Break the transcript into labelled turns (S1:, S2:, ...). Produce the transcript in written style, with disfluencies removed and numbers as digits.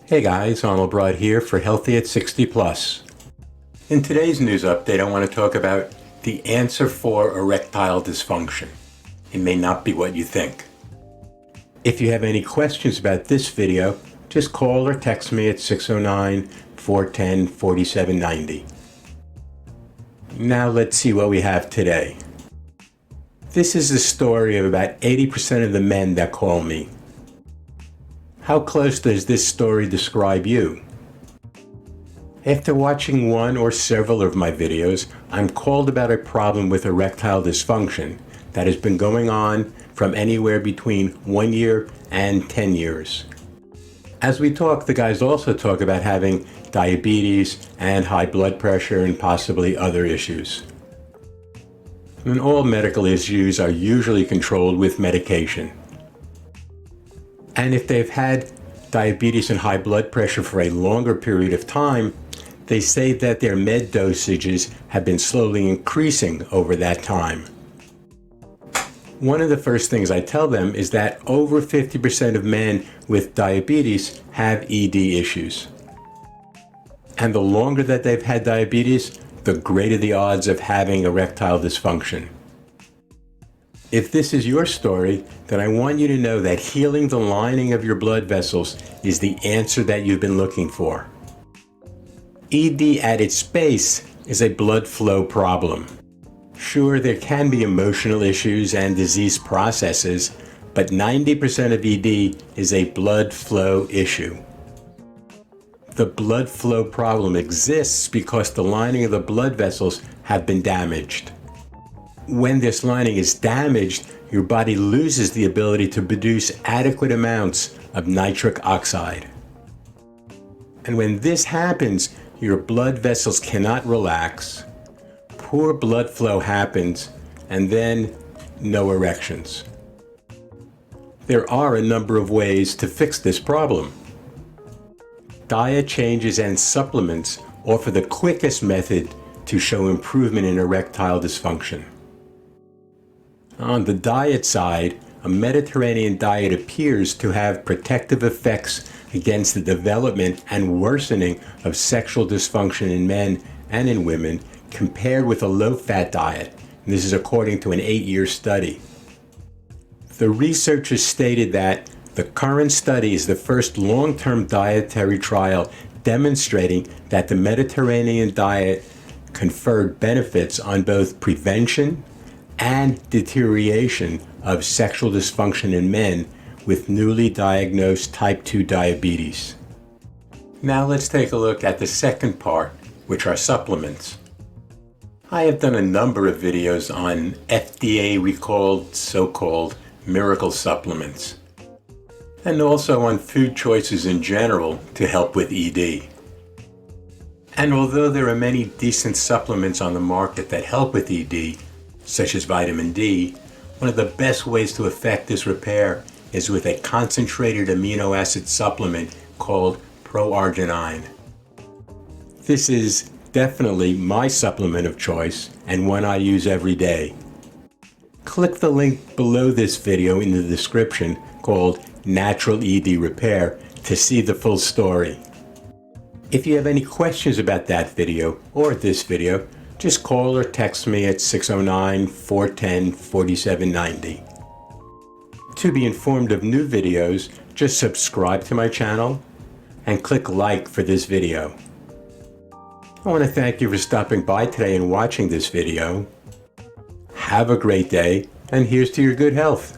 S1: Hey guys, Arnold here for Healthy at 60 Plus. In today's news update, I want to talk about the answer for erectile dysfunction. It may not be what you think. If you have any questions about this video, just call or text me at 609-410-4790. Now let's see what we have today. This is the story of about 80% of the men that call me. How close does this story describe you? After watching one or several of my videos, I'm called about a problem with erectile dysfunction that has been going on from anywhere between 1 year and 10 years. As we talk, the guys also talk about having diabetes and high blood pressure and possibly other issues. And all medical issues are usually controlled with medication. And if they've had diabetes and high blood pressure for a longer period of time, they say that their med dosages have been slowly increasing over that time. One of the first things I tell them is that over 50% of men with diabetes have ED issues. And the longer that they've had diabetes, the greater the odds of having erectile dysfunction. If this is your story, then I want you to know that healing the lining of your blood vessels is the answer that you've been looking for. ED at its base is a blood flow problem. Sure, there can be emotional issues and disease processes, but 90% of ED is a blood flow issue. The blood flow problem exists because the lining of the blood vessels have been damaged. When this lining is damaged, your body loses the ability to produce adequate amounts of nitric oxide. And when this happens, your blood vessels cannot relax, poor blood flow happens, and then no erections. There are a number of ways to fix this problem. Diet changes and supplements offer the quickest method to show improvement in erectile dysfunction. On the diet side, a Mediterranean diet appears to have protective effects against the development and worsening of sexual dysfunction in men and in women compared with a low-fat diet. And this is according to an 8-year study. The researchers stated that the current study is the first long-term dietary trial demonstrating that the Mediterranean diet conferred benefits on both prevention and deterioration of sexual dysfunction in men with newly diagnosed type 2 diabetes. Now let's take a look at the second part, which are supplements. I have done a number of videos on FDA-recalled so-called miracle supplements, and also on food choices in general to help with ED. And although there are many decent supplements on the market that help with ED, such as vitamin D, one of the best ways to effect this repair is with a concentrated amino acid supplement called proarginine. This is definitely my supplement of choice and one I use every day. Click the link below this video in the description called Natural ED Repair to see the full story. If you have any questions about that video or this video, just call or text me at 609-410-4790. To be informed of new videos, just subscribe to my channel and click like for this video. I want to thank you for stopping by today and watching this video. Have a great day, and here's to your good health.